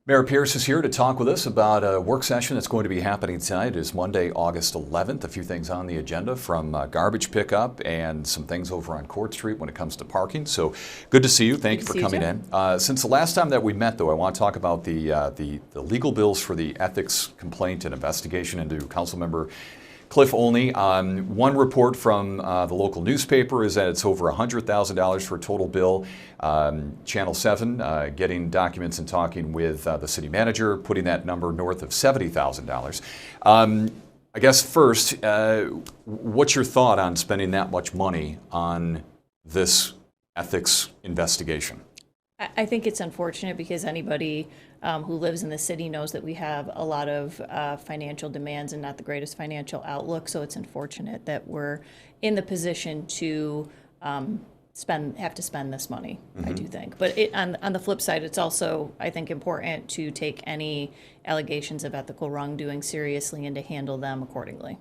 Mayor Pierce is here to talk with us about a work session that's going to be happening tonight. It is Monday, August 11th. A few things on the agenda, from garbage pickup and some things over on Court Street when it comes to parking. So good to see you. Thank you for coming in. Since the last time that we met, though, I want to talk about the legal bills for the ethics complaint and investigation into Councilmember Cliff Olney. One report from the local newspaper is that it's over $100,000 for a total bill. Channel 7 getting documents and talking with the city manager, putting that number north of $70,000. I guess first, what's your thought on spending that much money on this ethics investigation? I think it's unfortunate because anybody who lives in the city knows that we have a lot of financial demands and not the greatest financial outlook. So it's unfortunate that we're in the position to have to spend this money. I do think, but on the flip side, it's also, I think, important to take any allegations of ethical wrongdoing seriously and to handle them accordingly.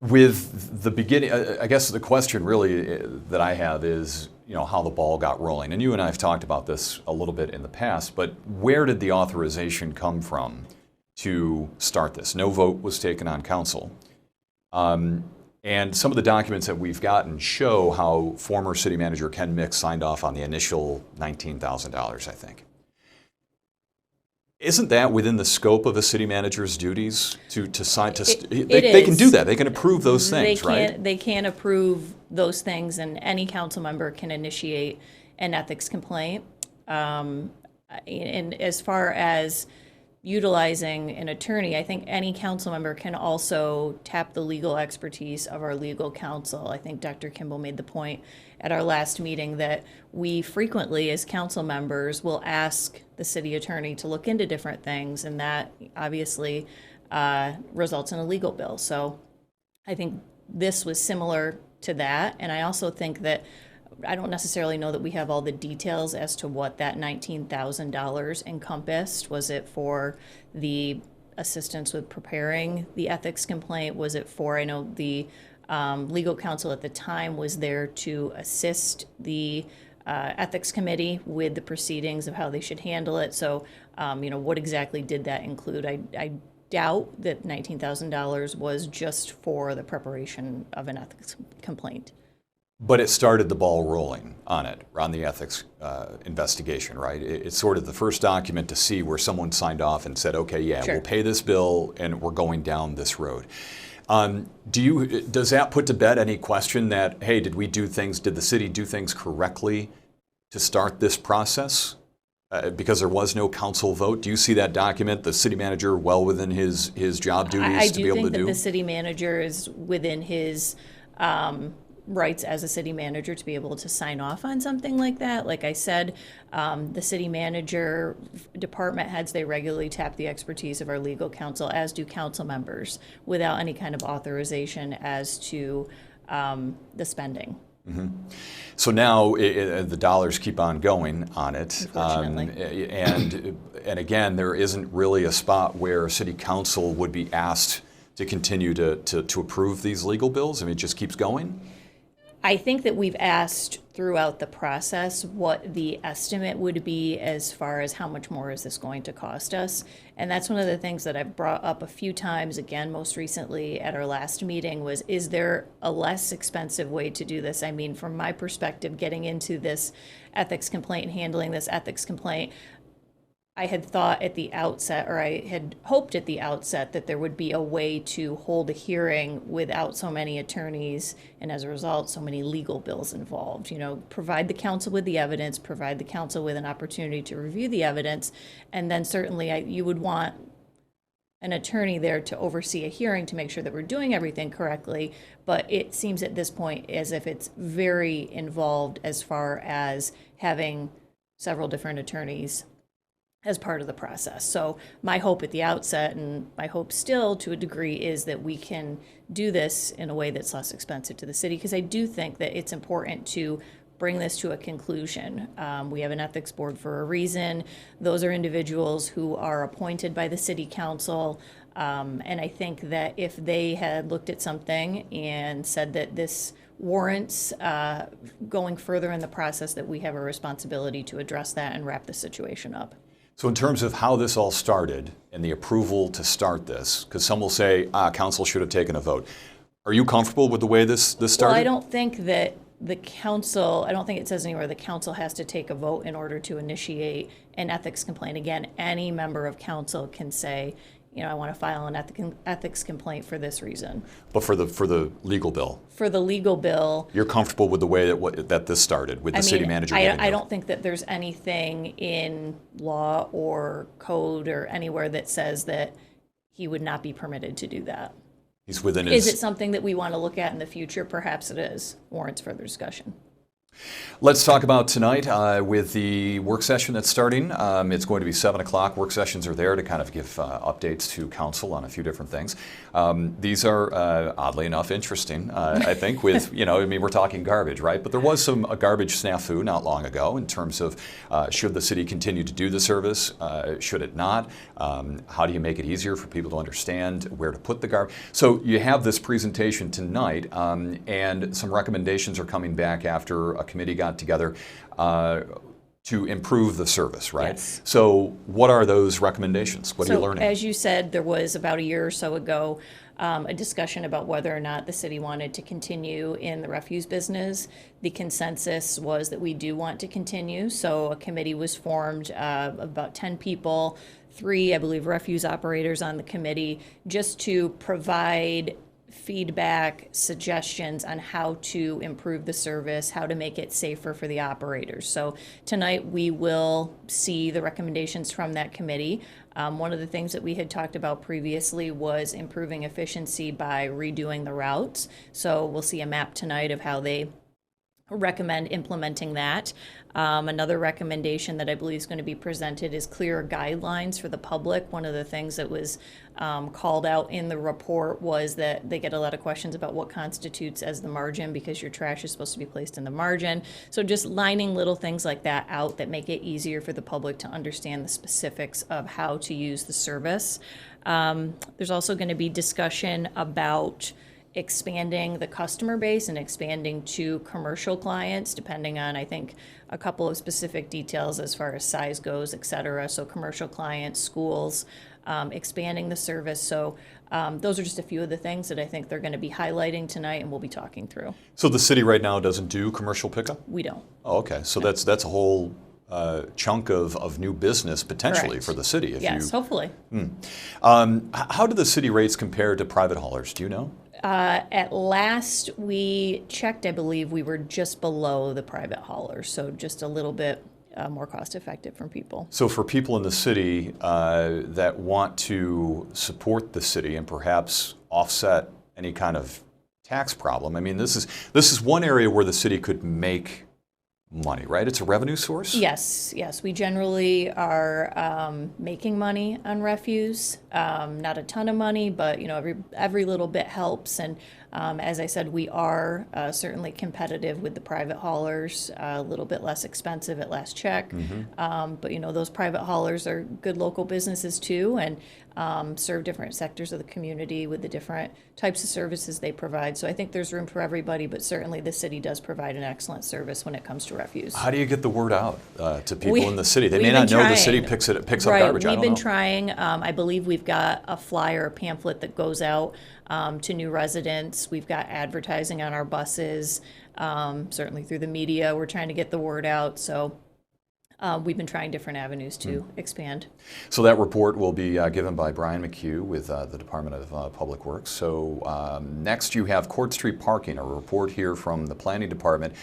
With the beginning, I guess the question really that I have is, how the ball got rolling. And you and I have talked about this a little bit in the past, but where did the authorization come from to start this? No vote was taken on council. And some of the documents that we've gotten show how former city manager Ken Mix signed off on the initial $19,000, I think. Isn't that within the scope of a city manager's duties to sign? They can do that. They can approve those things, right? They can approve those things, and any council member can initiate an ethics complaint. And as far as utilizing an attorney, I think any council member can also tap the legal expertise of our legal counsel. I think Dr. Kimball made the point at our last meeting that we frequently, as council members, will ask the city attorney to look into different things, and that obviously results in a legal bill. So I think this was similar to that, and I also think that I don't necessarily know that we have all the details as to what that $19,000 encompassed. Was it for the assistance with preparing the ethics complaint? Was it for, I know the legal counsel at the time was there to assist the ethics committee with the proceedings of how they should handle it. So, what exactly did that include? I doubt that $19,000 was just for the preparation of an ethics complaint. But it started the ball rolling on the ethics investigation, right? It's sort of the first document to see where someone signed off and said, okay, yeah, Sure, we'll pay this bill and we're going down this road. Does that put to bed any question that, hey, did the city do things correctly to start this process? Because there was no council vote. Do you see that document, the city manager, well within his job duties to be able to do? I do think that the city manager is within his rights as a city manager to be able to sign off on something like that. Like I said, the city manager, department heads, they regularly tap the expertise of our legal counsel, as do council members, without any kind of authorization as to the spending. Mm-hmm. So now the dollars keep on going on it. Unfortunately. And again, there isn't really a spot where city council would be asked to continue to approve these legal bills. I mean, it just keeps going? I think that we've asked throughout the process what the estimate would be as far as how much more is this going to cost us. And that's one of the things that I've brought up a few times, again, most recently at our last meeting, was, is there a less expensive way to do this? I mean, from my perspective, getting into this ethics complaint and handling this ethics complaint, I had thought at the outset, or I had hoped at the outset, that there would be a way to hold a hearing without so many attorneys and, as a result, so many legal bills involved. Provide the council with the evidence, provide the council with an opportunity to review the evidence, and then certainly you would want an attorney there to oversee a hearing to make sure that we're doing everything correctly. But it seems at this point as if it's very involved as far as having several different attorneys as part of the process. So my hope at the outset, and my hope still to a degree, is that we can do this in a way that's less expensive to the city, because I do think that it's important to bring this to a conclusion. We have an ethics board for a reason. Those are individuals who are appointed by the city council. And I think that if they had looked at something and said that this warrants going further in the process, that we have a responsibility to address that and wrap the situation up. So in terms of how this all started and the approval to start this, because some will say, council should have taken a vote. Are you comfortable with the way this started? Well, I don't think that the council, I don't think it says anywhere the council has to take a vote in order to initiate an ethics complaint. Again, any member of council can say, I want to file an ethics complaint for this reason. But for the legal bill? For the legal bill. You're comfortable with the way that this started, with the city manager getting I don't think that there's anything in law or code or anywhere that says that he would not be permitted to do that. He's within his... Is it something that we want to look at in the future? Perhaps it is. Warrants further discussion. Let's talk about tonight with the work session that's starting. It's going to be 7 o'clock. Work sessions are there to kind of give updates to council on a few different things. These are, oddly enough, interesting, I think, with, we're talking garbage, right? But there was a garbage snafu not long ago in terms of should the city continue to do the service? Should it not? How do you make it easier for people to understand where to put the garbage? So you have this presentation tonight, and some recommendations are coming back after a committee got together to improve the service, right? Yes. So what are those recommendations? What are you learning? As you said, there was about a year or so ago a discussion about whether or not the city wanted to continue in the refuse business. The consensus was that we do want to continue, so a committee was formed of about 10 people, 3, I believe, refuse operators on the committee, just to provide feedback, suggestions on how to improve the service, how to make it safer for the operators. So tonight we will see the recommendations from that committee. One of the things that we had talked about previously was improving efficiency by redoing the routes. So we'll see a map tonight of how they recommend implementing that. Another recommendation that I believe is going to be presented is clearer guidelines for the public. One of the things that was called out in the report was that they get a lot of questions about what constitutes as the margin, because your trash is supposed to be placed in the margin. So just lining little things like that out that make it easier for the public to understand the specifics of how to use the service. There's also going to be discussion about expanding the customer base and expanding to commercial clients, depending on, I think, a couple of specific details as far as size goes, et cetera. So commercial clients, schools, expanding the service. So those are just a few of the things that I think they're going to be highlighting tonight and we'll be talking through. So the city right now doesn't do commercial pickup? We don't. Oh, okay. So that's a whole chunk of new business potentially Correct. For the city. Hopefully. How do the city rates compare to private haulers? Do you know? At last we checked, I believe we were just below the private haulers, so just a little bit more cost effective for people. So for people in the city that want to support the city and perhaps offset any kind of tax problem, I mean, this is one area where the city could make money, right? It's a revenue source? Yes. We generally are making money on refuse. Not a ton of money, but every little bit helps. And as I said, we are certainly competitive with the private haulers, a little bit less expensive at last check. Mm-hmm. But those private haulers are good local businesses too, and serve different sectors of the community with the different types of services they provide. So I think there's room for everybody, but certainly the city does provide an excellent service when it comes to refuse. How do you get the word out to people in the city? They may not know the city picks up garbage. We've been trying. I believe we've got a flyer, a pamphlet that goes out to new residents. We've got advertising on our buses, certainly through the media. We're trying to get the word out. So we've been trying different avenues to expand. So that report will be given by Brian McHugh with the Department of Public Works. So next you have Court Street parking, a report here from the Planning Department.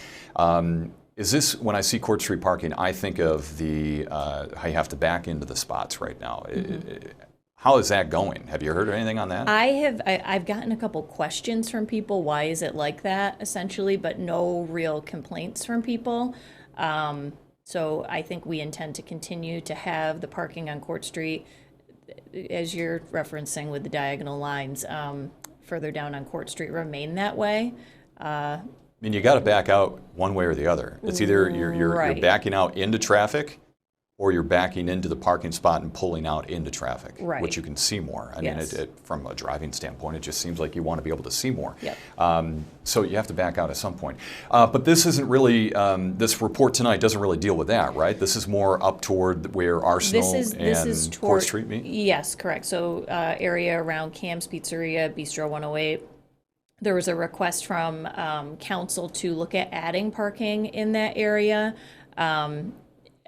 Is this, when I see Court Street parking, I think of how you have to back into the spots right now. Mm-hmm. How is that going? Have you heard anything on that? I've gotten a couple questions from people. Why is it like that, essentially, but no real complaints from people. So I think we intend to continue to have the parking on Court Street, as you're referencing with the diagonal lines, further down on Court Street, remain that way. I mean, you got to back out one way or the other. It's either you're backing out into traffic, or you're backing into the parking spot and pulling out into traffic, Right. which you can see more. I Yes. mean, from a driving standpoint, it just seems like you want to be able to see more. Yep. So you have to back out at some point. But this isn't really, this report tonight doesn't really deal with that, right? This is more up toward where Arsenal and Court Street meet? Yes, correct. So area around Cam's Pizzeria, Bistro 108. There was a request from council to look at adding parking in that area.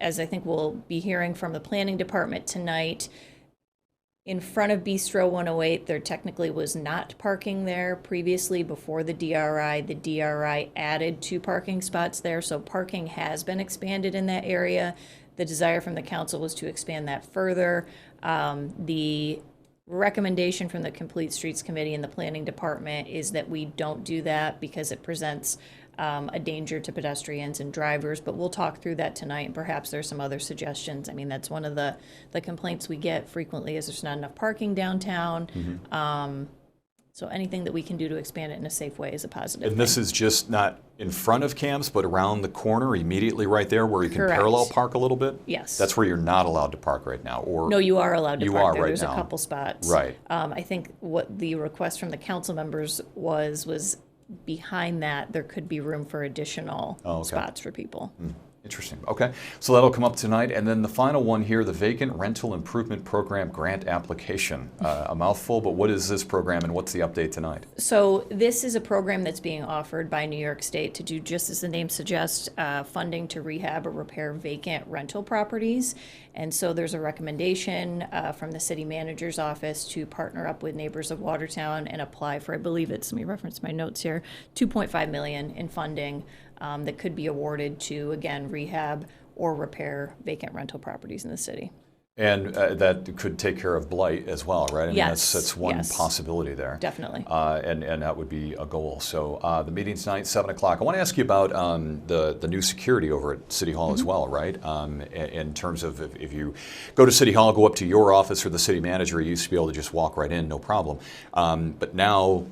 As I think we'll be hearing from the planning department tonight, in front of Bistro 108, there technically was not parking there previously before the DRI. The DRI added 2 parking spots there, so parking has been expanded in that area. The desire from the council was to expand that further. The recommendation from the Complete Streets Committee and the Planning Department is that we don't do that because it presents a danger to pedestrians and drivers, but we'll talk through that tonight, and perhaps there's some other suggestions. I mean, that's one of the complaints we get frequently is there's not enough parking downtown. Mm-hmm. So anything that we can do to expand it in a safe way is a positive And this is just not in front of Cam's, but around the corner, immediately right there where you can Correct. parallel park a little bit? Yes. That's where you're not allowed to park right now, or? No, you are allowed to You park are there. right There's now. a couple spots. Right. I think what the request from the council members was behind that, there could be room for additional spots for people. Interesting. Okay. So that'll come up tonight. And then the final one here, the Vacant Rental Improvement Program grant application. A mouthful, but what is this program and what's the update tonight? So this is a program that's being offered by New York State to do, just as the name suggests, funding to rehab or repair vacant rental properties. And so there's a recommendation from the city manager's office to partner up with Neighbors of Watertown and apply for, I believe it's, let me reference my notes here, $2.5 million in funding that could be awarded to, again, rehab or repair vacant rental properties in the city. And that could take care of blight as well, right? I mean, Yes, that's one yes. possibility there. Definitely. And that would be a goal. So the meeting's tonight, 7 o'clock. I want to ask you about the new security over at City Hall as well, right? In terms of if you go to City Hall, go up to your office or the city manager, you used to be able to just walk right in, no problem. But now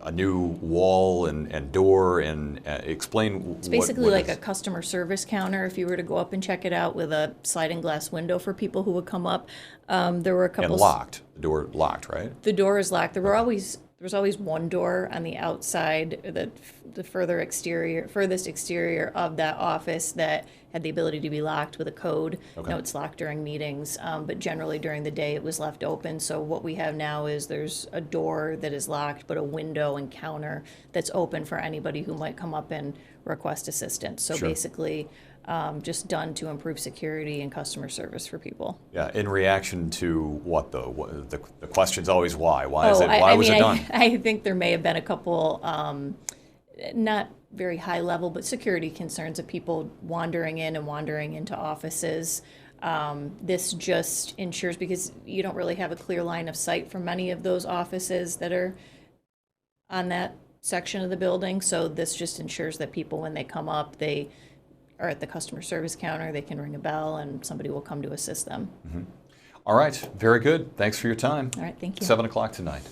a new wall and door, and explain It's basically like a customer service counter if you were to go up and check it out, with a sliding glass window for people who would come up. There were a couple. And locked. The door locked, right? The door is locked. There was always one door on the outside, the furthest exterior of that office that had the ability to be locked with a code. Okay. Now it's locked during meetings, but generally during the day it was left open. So what we have now is there's a door that is locked, but a window and counter that's open for anybody who might come up and request assistance. So Sure. basically, just done to improve security and customer service for people. Yeah, in reaction to what though? The question's always why. Why is it? Why was it done? I think there may have been a couple, not very high level, but security concerns of people wandering in and wandering into offices. This just ensures, because you don't really have a clear line of sight from many of those offices that are on that section of the building. So this just ensures that people, when they come up, they are at the customer service counter, they can ring a bell and somebody will come to assist them. All right, very good. Thanks for your time. All right, thank you. 7 o'clock tonight.